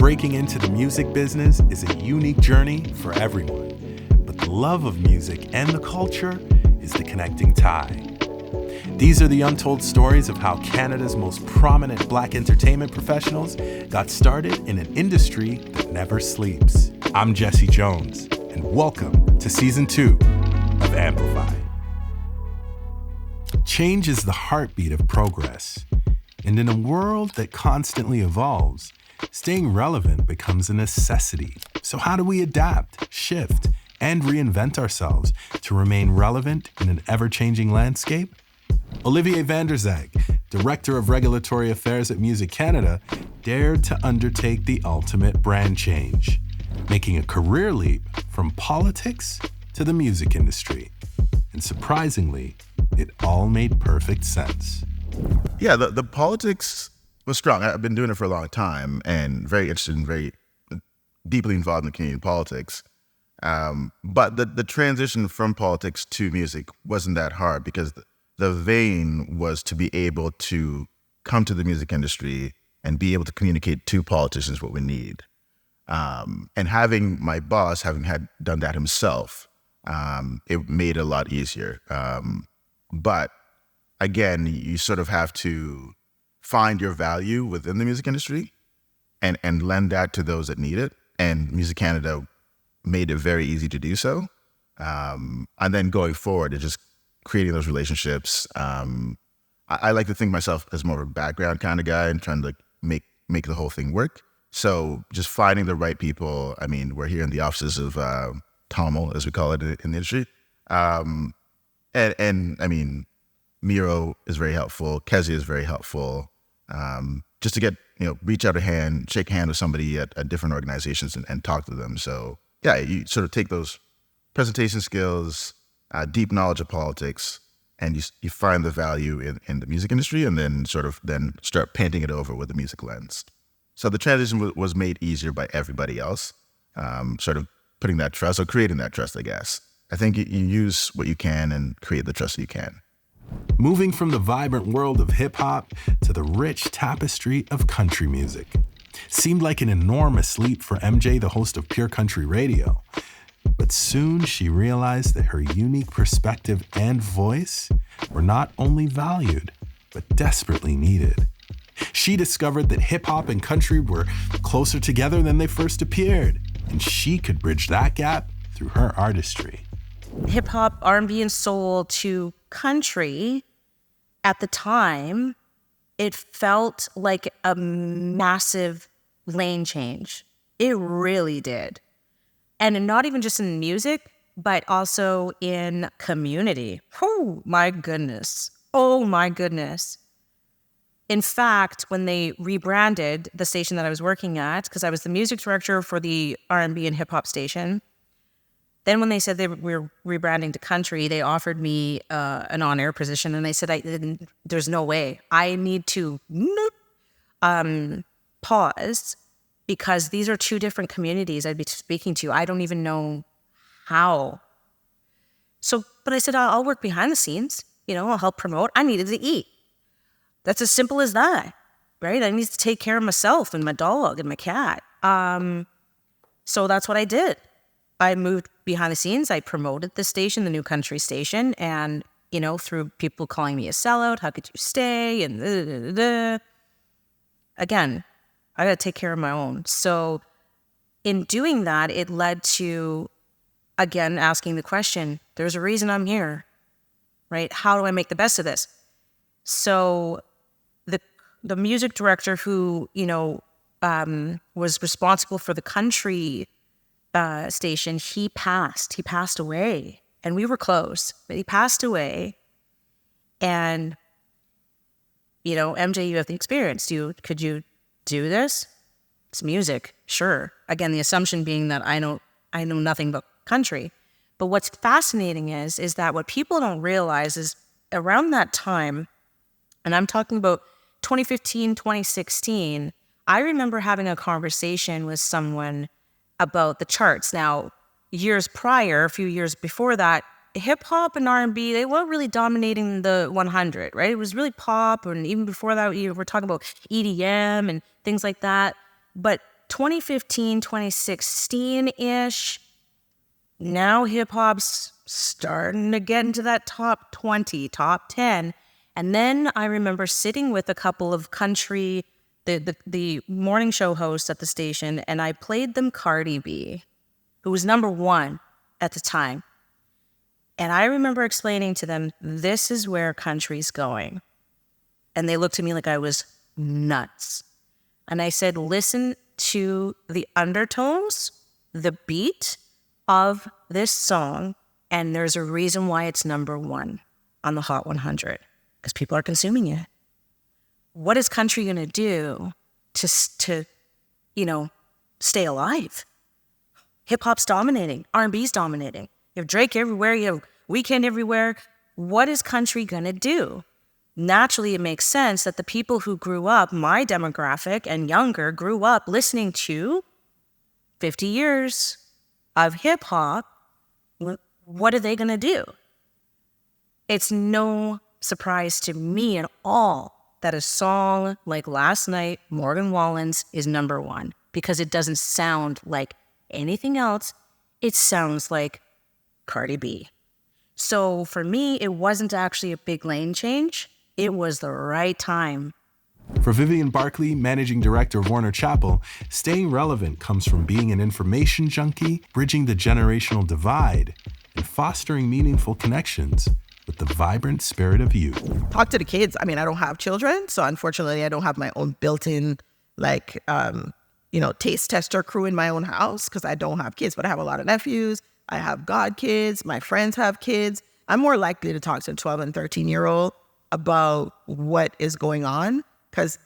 breaking into the music business is a unique journey for everyone, but the love of music and the culture is the connecting tie. These are the untold stories of how Canada's most prominent Black entertainment professionals got started in an industry that never sleeps. I'm Jesse Jones, and welcome to Season 2 of Amplify. Change is the heartbeat of progress, and in a world that constantly evolves, staying relevant becomes a necessity. So how do we adapt, shift, and reinvent ourselves to remain relevant in an ever-changing landscape? Olivier Vander Zaag, Director of Regulatory Affairs at Music Canada, dared to undertake the ultimate brand change, making a career leap from politics to the music industry. And surprisingly, it all made perfect sense. Yeah, the politics was strong. I've been doing it for a long time and very interested and very deeply involved in Canadian politics. But the transition from politics to music wasn't that hard because the vein was to be able to come to the music industry and be able to communicate to politicians what we need. And having my boss, having done that himself, it made it a lot easier. But again, you sort of have to find your value within the music industry and lend that to those that need it. And Music Canada made it very easy to do so. And then going forward, it's just creating those relationships. I like to think myself as more of a background kind of guy and trying to make the whole thing work. So just finding the right people. I mean, we're here in the offices of TOML, as we call it in the industry. And I mean, Miro is very helpful. Keziah is very helpful. Just to get, reach out a hand, shake a hand with somebody at different organizations and talk to them. So yeah, you sort of take those presentation skills, deep knowledge of politics, and you find the value in the music industry and then start painting it over with the music lens. So the transition was made easier by everybody else, sort of putting that trust or creating that trust, I guess. I think you use what you can and create the trust that you can. Moving from the vibrant world of hip-hop to the rich tapestry of country music seemed like an enormous leap for MJ, the host of Pure Country Radio. But soon she realized that her unique perspective and voice were not only valued, but desperately needed. She discovered that hip-hop and country were closer together than they first appeared, and she could bridge that gap through her artistry. Hip-hop, R&B, and soul to country, at the time, it felt like a massive lane change. It really did. And not even just in music, but also in community. Oh, my goodness. Oh, my goodness. In fact, when they rebranded the station that I was working at, because I was the music director for the R&B and hip-hop station, then when they said they were rebranding to country, they offered me an on-air position, and I said, there's no way. I need to pause, because these are two different communities I'd be speaking to. I don't even know how. But I said, I'll work behind the scenes. I'll help promote. I needed to eat. That's as simple as that, right? I need to take care of myself and my dog and my cat. So that's what I did. I moved behind the scenes. I promoted the station, the new country station, and, through people calling me a sellout, how could you stay? And again, I got to take care of my own. So in doing that, it led to, again, asking the question, there's a reason I'm here, right? How do I make the best of this? So the music director who, was responsible for the country station, he passed away, and we were close, but he passed away. And, MJ, you have the experience. Could you do this? It's music, sure. Again, the assumption being that I know nothing but country. But what's fascinating is that what people don't realize is around that time, and I'm talking about 2015, 2016, I remember having a conversation with someone about the charts. Now, years prior, a few years before that, hip hop and R&B, they weren't really dominating the 100, right? It was really pop, and even before that, we're talking about EDM and things like that. But 2015, 2016-ish, now hip hop's starting to get into that top 20, top 10. And then I remember sitting with a couple of country, the morning show hosts at the station, and I played them Cardi B, who was number one at the time. And I remember explaining to them, this is where country's going. And they looked at me like I was nuts. And I said, listen to the undertones, the beat of this song, and there's a reason why it's number one on the Hot 100, because people are consuming it. What is country going to do to stay alive? Hip-hop's dominating. R&B's dominating. You have Drake everywhere. You have Weeknd everywhere. What is country going to do? Naturally, it makes sense that the people who grew up, my demographic and younger, grew up listening to 50 years of hip-hop. What are they going to do? It's no surprise to me at all that a song like Last Night, Morgan Wallen's, is number one, because it doesn't sound like anything else. It sounds like Cardi B. So for me, it wasn't actually a big lane change. It was the right time. For Vivian Barclay, managing director of Warner Chappell, staying relevant comes from being an information junkie, bridging the generational divide, and fostering meaningful connections with the vibrant spirit of youth. Talk to the kids. I mean, I don't have children, so unfortunately I don't have my own built-in, taste tester crew in my own house because I don't have kids, but I have a lot of nephews. I have god kids. My friends have kids. I'm more likely to talk to a 12 and 13-year-old about what is going on, because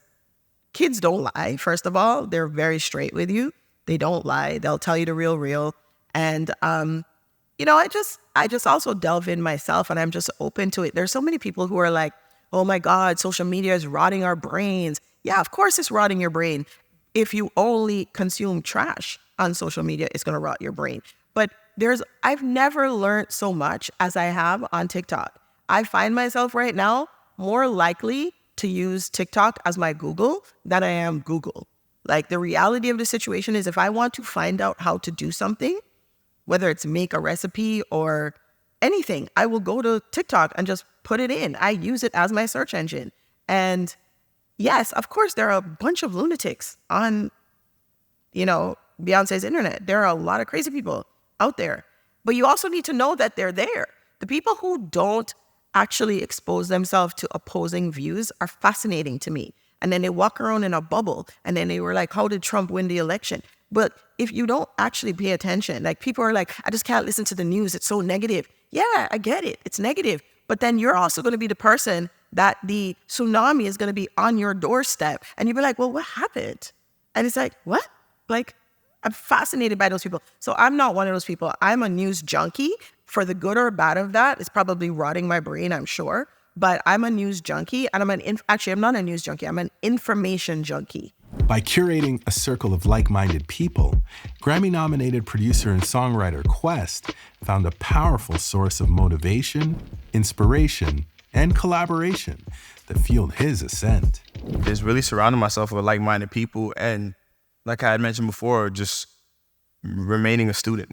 kids don't lie, first of all. They're very straight with you. They don't lie. They'll tell you the real. And, I just also delve in myself, and I'm just open to it. There's so many people who are like, oh my God, social media is rotting our brains. Yeah, of course it's rotting your brain. If you only consume trash on social media, it's going to rot your brain. But I've never learned so much as I have on TikTok. I find myself right now more likely to use TikTok as my Google than I am Google. Like, the reality of the situation is, if I want to find out how to do something, whether it's make a recipe or anything, I will go to TikTok and just put it in. I use it as my search engine. And yes, of course, there are a bunch of lunatics on, Beyonce's internet. There are a lot of crazy people out there. But you also need to know that they're there. The people who don't actually expose themselves to opposing views are fascinating to me. And then they walk around in a bubble, and then they were like, how did Trump win the election? But if you don't actually pay attention, like, people are like, I just can't listen to the news. It's so negative. Yeah, I get it. It's negative. But then you're also going to be the person that the tsunami is going to be on your doorstep. And you'll be like, well, what happened? And it's like, what? Like, I'm fascinated by those people. So I'm not one of those people. I'm a news junkie. For the good or bad of that, it's probably rotting my brain, I'm sure. But I'm a news junkie, and I'm not a news junkie. I'm an information junkie. By curating a circle of like-minded people, Grammy-nominated producer and songwriter Quest found a powerful source of motivation, inspiration, and collaboration that fueled his ascent. Just really surrounding myself with like-minded people, and like I had mentioned before, just remaining a student.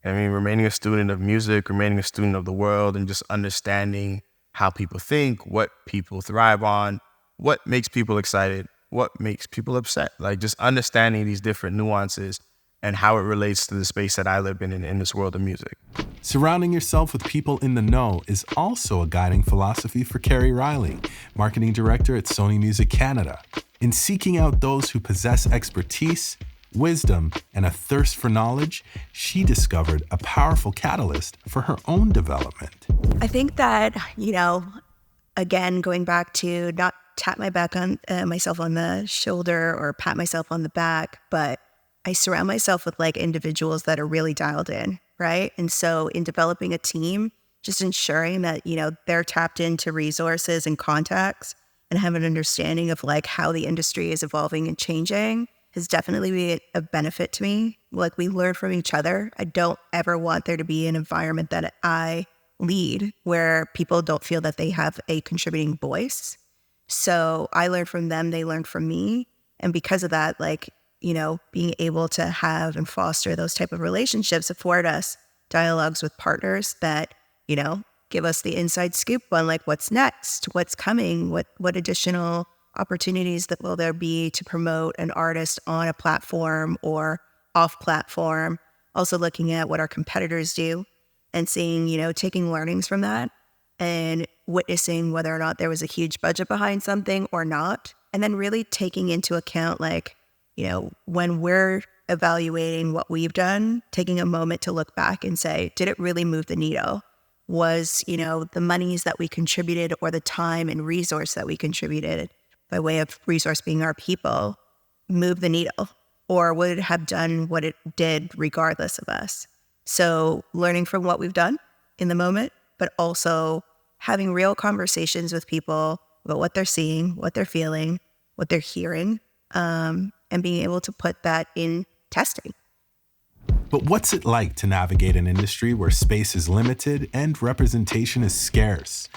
Remaining a student of music, remaining a student of the world, and just understanding how people think, what people thrive on, what makes people excited, what makes people upset. Like, just understanding these different nuances and how it relates to the space that I live in this world of music. Surrounding yourself with people in the know is also a guiding philosophy for Carey Riley, marketing director at Sony Music Canada. In seeking out those who possess expertise, wisdom, and a thirst for knowledge, she discovered a powerful catalyst for her own development. I think that, again, going back to not tap myself on the shoulder or pat myself on the back, but I surround myself with individuals that are really dialed in, right? And so in developing a team, just ensuring that, they're tapped into resources and contacts and have an understanding of how the industry is evolving and changing has definitely been a benefit to me. We learn from each other. I don't ever want there to be an environment that I lead where people don't feel that they have a contributing voice. So I learned from them, they learned from me. And because of that, being able to have and foster those type of relationships afford us dialogues with partners that, give us the inside scoop on like what's next, what's coming, what additional opportunities that will there be to promote an artist on a platform or off platform. Also looking at what our competitors do and seeing, taking learnings from that and witnessing whether or not there was a huge budget behind something or not. And then really taking into account, like, when we're evaluating what we've done, taking a moment to look back and say, did it really move the needle? Was, the monies that we contributed or the time and resource that we contributed, by way of resource being our people, move the needle? Or would it have done what it did regardless of us? So learning from what we've done in the moment, but also having real conversations with people about what they're seeing, what they're feeling, what they're hearing, and being able to put that in testing. But what's it like to navigate an industry where space is limited and representation is scarce?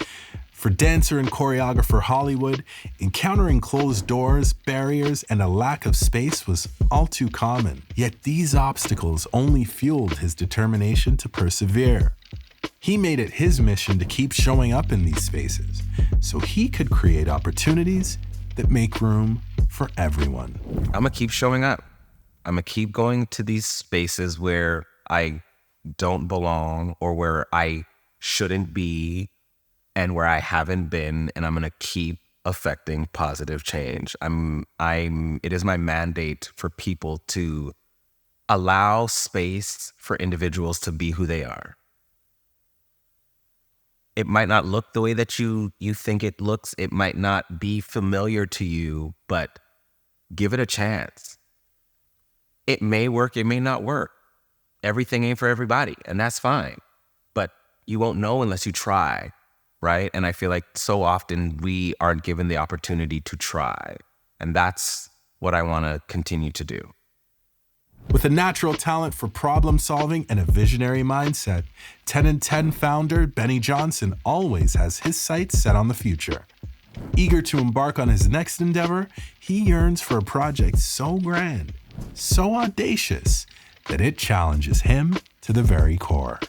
For dancer and choreographer Hollywood, encountering closed doors, barriers, and a lack of space was all too common. Yet these obstacles only fueled his determination to persevere. He made it his mission to keep showing up in these spaces so he could create opportunities that make room for everyone. I'm gonna keep showing up. I'm gonna keep going to these spaces where I don't belong or where I shouldn't be and where I haven't been, and I'm gonna keep affecting positive change. It is my mandate for people to allow space for individuals to be who they are. It might not look the way that you think it looks. It might not be familiar to you, but give it a chance. It may work, it may not work. Everything ain't for everybody, and that's fine. But you won't know unless you try, right? And I feel like so often we aren't given the opportunity to try. And that's what I want to continue to do. With a natural talent for problem solving and a visionary mindset, 10 and 10 founder Beni Johnson always has his sights set on the future. Eager to embark on his next endeavor, he yearns for a project so grand, so audacious, that it challenges him to the very core.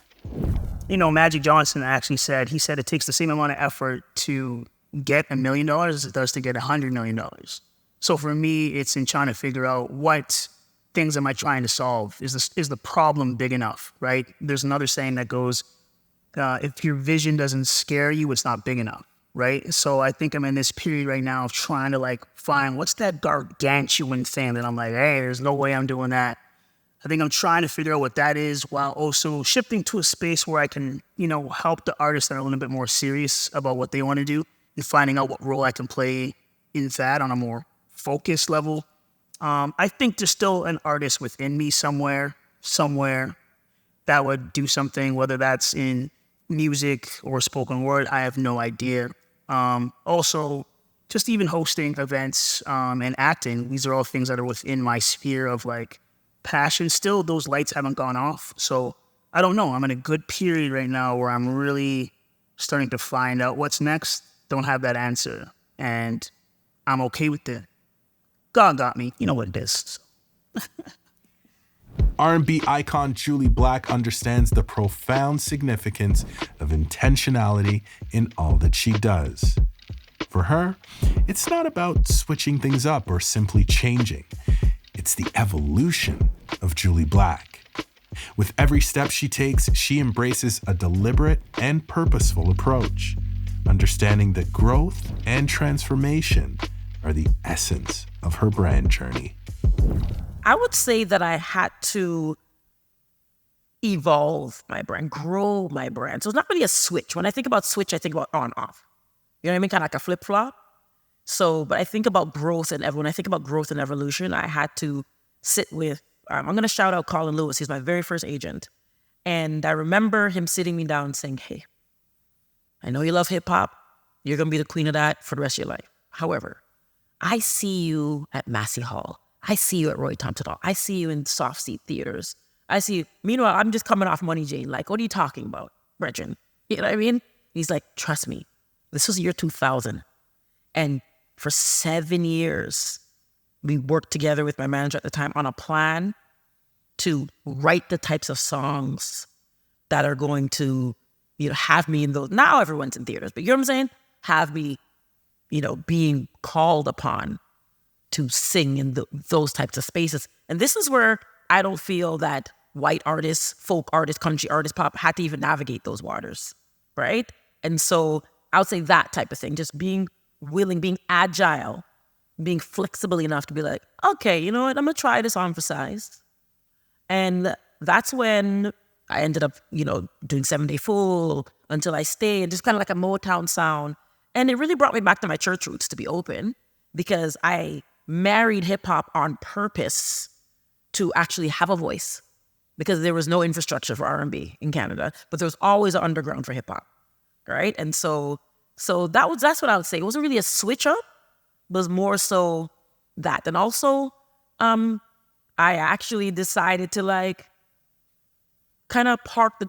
Magic Johnson actually said it takes the same amount of effort to get $1 million as it does to get $100 million. So for me, it's in trying to figure out what things am I trying to solve? Is the problem big enough, right? There's another saying that goes, if your vision doesn't scare you, it's not big enough, right? So I think I'm in this period right now of trying to find what's that gargantuan thing that I'm like, hey, there's no way I'm doing that. I think I'm trying to figure out what that is while also shifting to a space where I can, help the artists that are a little bit more serious about what they want to do and finding out what role I can play in that on a more focused level. I think there's still an artist within me somewhere that would do something, whether that's in music or spoken word. I have no idea. Also, just even hosting events and acting, these are all things that are within my sphere of passion. Still, those lights haven't gone off. So I don't know. I'm in a good period right now where I'm really starting to find out what's next. Don't have that answer. And I'm okay with it. God got me. You know what it is. R&B icon Jully Black understands the profound significance of intentionality in all that she does. For her, it's not about switching things up or simply changing. It's the evolution of Jully Black. With every step she takes, she embraces a deliberate and purposeful approach, understanding that growth and transformation are the essence of her brand journey. I would say that I had to evolve my brand, grow my brand. So it's not really a switch. When I think about switch, I think about on, off. You know what I mean? Kind of like a flip-flop. So, but I think about growth and when I think about growth and evolution, I had to sit with, I'm going to shout out Colin Lewis. He's my very first agent. And I remember him sitting me down and saying, hey, I know you love hip hop. You're going to be the queen of that for the rest of your life. However, I see you at Massey Hall. I see you at Roy Thompson Hall. I see you in soft seat theaters. I see you. Meanwhile, I'm just coming off Money Jane. What are you talking about, Brethren? You know what I mean? He's like, trust me, this was year 2000. And for 7 years, we worked together with my manager at the time on a plan to write the types of songs that are going to, have me in those. Now everyone's in theaters, but you know what I'm saying? Have me, being called upon to sing in those types of spaces. And this is where I don't feel that white artists, folk artists, country artists, pop had to even navigate those waters, right? And so I would say that type of thing, just being willing, being agile, being flexible enough to be like, okay, you know what, I'm gonna try this on for size. And that's when I ended up, doing 7 Day Full, Until I Stay, and just kind of like a Motown sound. And it really brought me back to my church roots, to be open, because I married hip hop on purpose to actually have a voice, because there was no infrastructure for R&B in Canada, but there was always an underground for hip hop, right? And so that's what I would say. It wasn't really a switch up, it was more so that. And also, I actually decided to kind of park the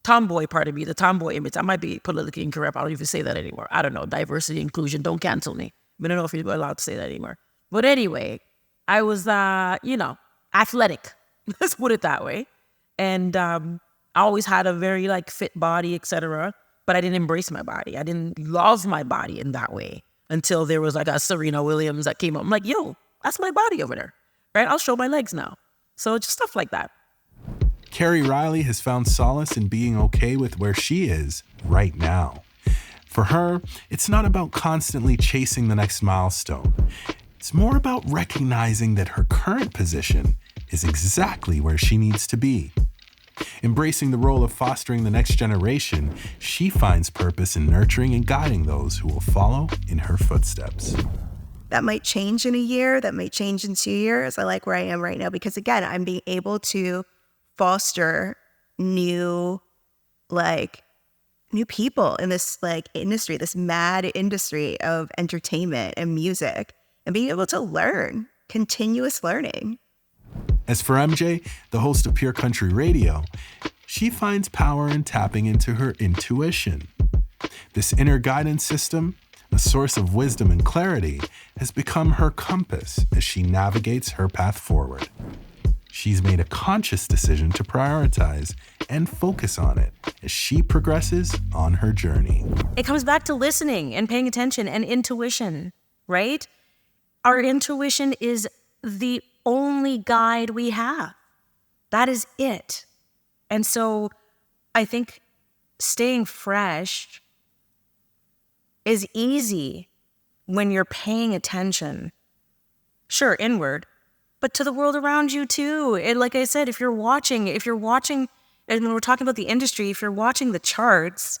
tomboy part of me, the tomboy image. I might be politically incorrect. I don't even say that anymore. I don't know. Diversity, inclusion, don't cancel me. I don't know if you're allowed to say that anymore. But anyway, I was, athletic. Let's put it that way. And I always had a very fit body, etc. But I didn't embrace my body. I didn't love my body in that way until there was a Serena Williams that came up. I'm like, yo, that's my body over there, right? I'll show my legs now. So just stuff like that. Carey Riley has found solace in being okay with where she is right now. For her, it's not about constantly chasing the next milestone. It's more about recognizing that her current position is exactly where she needs to be. Embracing the role of fostering the next generation, she finds purpose in nurturing and guiding those who will follow in her footsteps. That might change in a year, that might change in 2 years. I like where I am right now because, again, I'm being able to foster new people in this industry, this mad industry of entertainment and music, and being able to learn, continuous learning. As for MJ, the host of Pure Country Radio, she finds power in tapping into her intuition. This inner guidance system, a source of wisdom and clarity, has become her compass as she navigates her path forward. She's made a conscious decision to prioritize and focus on it as she progresses on her journey. It comes back to listening and paying attention and intuition, right? Our intuition is the only guide we have. That is it. And so I think staying fresh is easy when you're paying attention, sure, inward, but to the world around you too. And like I said, if you're watching, and when we're talking about the industry, if you're watching the charts,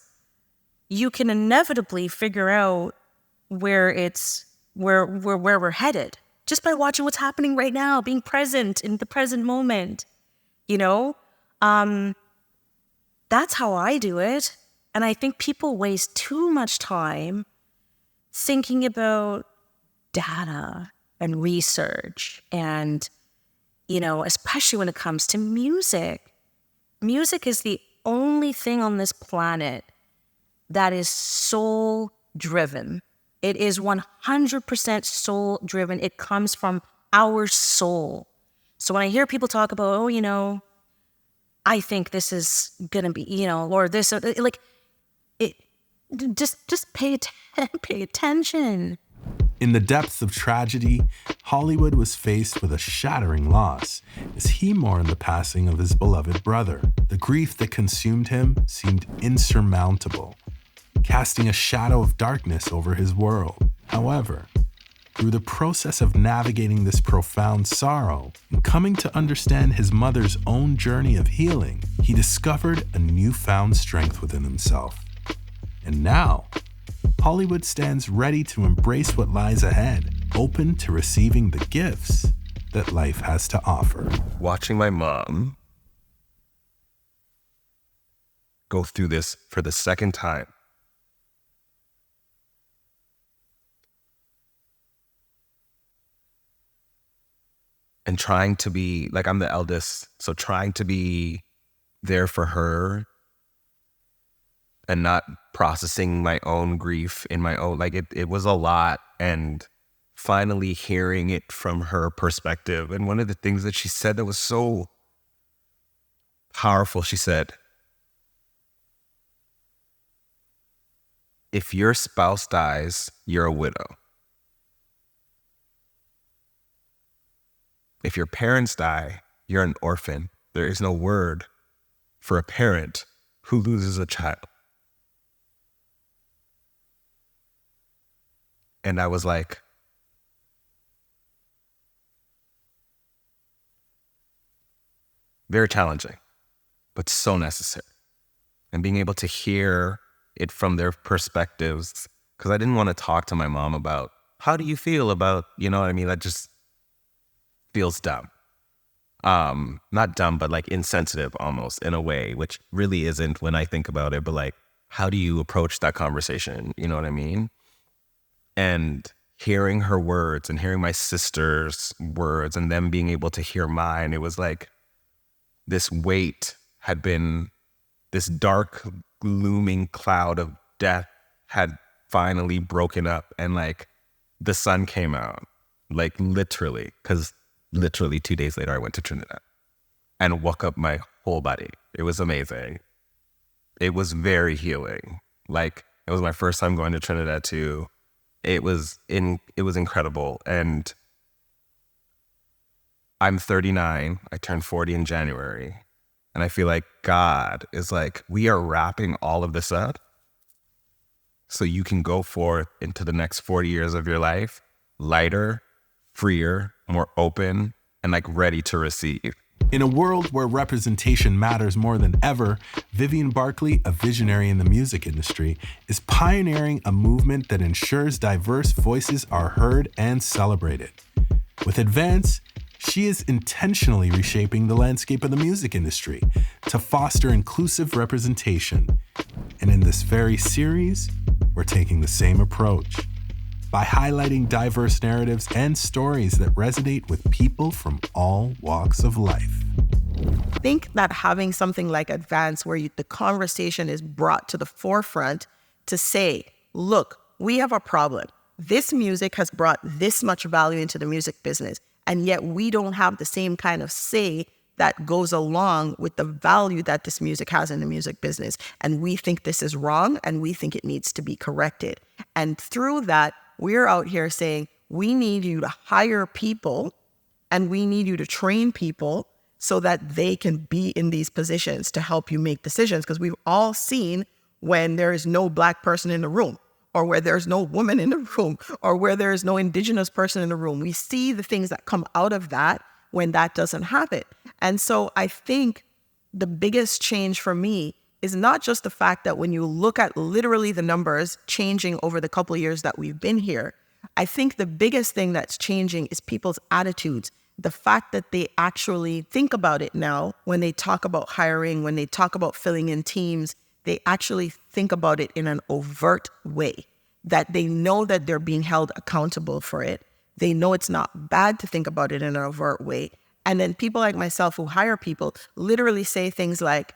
you can inevitably figure out where we're headed just by watching what's happening right now, being present in the present moment. That's how I do it. And I think people waste too much time thinking about data and research and, especially when it comes to music. Music is the only thing on this planet that is soul-driven. It is 100% soul-driven. It comes from our soul. So when I hear people talk about, I think this is going to be, or this, just pay attention. In the depths of tragedy, Hollywood was faced with a shattering loss as he mourned the passing of his beloved brother. The grief that consumed him seemed insurmountable, casting a shadow of darkness over his world. However, through the process of navigating this profound sorrow and coming to understand his mother's own journey of healing, he discovered a newfound strength within himself. And now, Hollywood stands ready to embrace what lies ahead, open to receiving the gifts that life has to offer. Watching my mom go through this for the second time, and trying to be, I'm the eldest, so trying to be there for her and not processing my own grief in my own, it was a lot. And finally hearing it from her perspective. And one of the things that she said that was so powerful, she said, if your spouse dies, you're a widow. If your parents die, you're an orphan. There is no word for a parent who loses a child. And I was like, very challenging, but so necessary. And being able to hear it from their perspectives, because I didn't want to talk to my mom about, how do you feel about, you know what I mean? That just feels dumb. Not dumb, but like insensitive almost in a way, which really isn't when I think about it, but like, how do you approach that conversation? You know what I mean? And hearing her words and hearing my sister's words and them being able to hear mine, it was like this weight had been, this dark looming cloud of death had finally broken up, and like the sun came out, like literally, because literally 2 days later I went to Trinidad and woke up my whole body. It was amazing. It was very healing. Like, it was my first time going to Trinidad too. It was incredible. And I'm 39. I turned 40 in January. And I feel like God is like, we are wrapping all of this up so you can go forth into the next 40 years of your life lighter, freer, more open, and like ready to receive. In a world where representation matters more than ever, Vivian Barclay, a visionary in the music industry, is pioneering a movement that ensures diverse voices are heard and celebrated. With Advance, she is intentionally reshaping the landscape of the music industry to foster inclusive representation. And in this very series, we're taking the same approach by highlighting diverse narratives and stories that resonate with people from all walks of life. I think that having something like Advance, where the conversation is brought to the forefront to say, look, we have a problem. This music has brought this much value into the music business, and yet we don't have the same kind of say that goes along with the value that this music has in the music business. And we think this is wrong, and we think it needs to be corrected. And through that, we're out here saying, we need you to hire people and we need you to train people so that they can be in these positions to help you make decisions. Because we've all seen when there is no Black person in the room, or where there's no woman in the room, or where there is no Indigenous person in the room. We see the things that come out of that when that doesn't happen. And so I think the biggest change for me is not just the fact that when you look at literally the numbers changing over the couple of years that we've been here, I think the biggest thing that's changing is people's attitudes. The fact that they actually think about it now when they talk about hiring, when they talk about filling in teams, they actually think about it in an overt way, that they know that they're being held accountable for it. They know it's not bad to think about it in an overt way. And then people like myself who hire people literally say things like,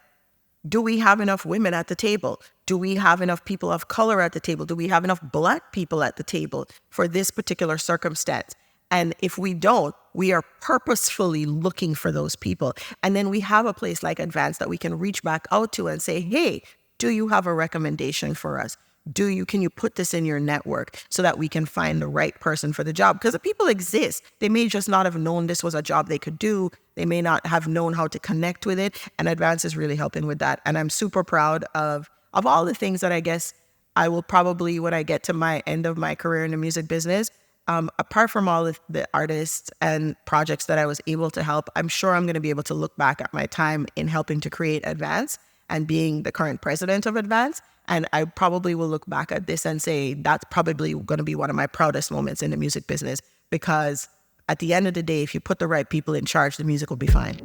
do we have enough women at the table? Do we have enough people of color at the table? Do we have enough Black people at the table for this particular circumstance? And if we don't, we are purposefully looking for those people. And then we have a place like Advance that we can reach back out to and say, hey, do you have a recommendation for us? Can you put this in your network so that we can find the right person for the job? Because the people exist. They may just not have known this was a job they could do. They may not have known how to connect with it. And Advance is really helping with that. And I'm super proud of all the things that I guess I will probably, when I get to my end of my career in the music business, apart from all of the artists and projects that I was able to help, I'm sure I'm going to be able to look back at my time in helping to create Advance and being the current president of Advance. And I probably will look back at this and say, that's probably going to be one of my proudest moments in the music business, because at the end of the day, if you put the right people in charge, the music will be fine.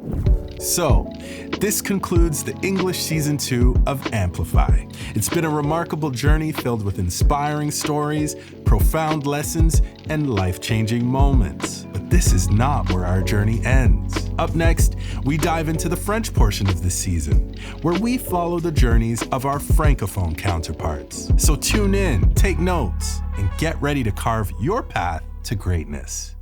So, this concludes the English Season 2 of Amplify. It's been a remarkable journey filled with inspiring stories, profound lessons, and life-changing moments. But this is not where our journey ends. Up next, we dive into the French portion of this season, where we follow the journeys of our Francophone counterparts. So tune in, take notes, and get ready to carve your path to greatness.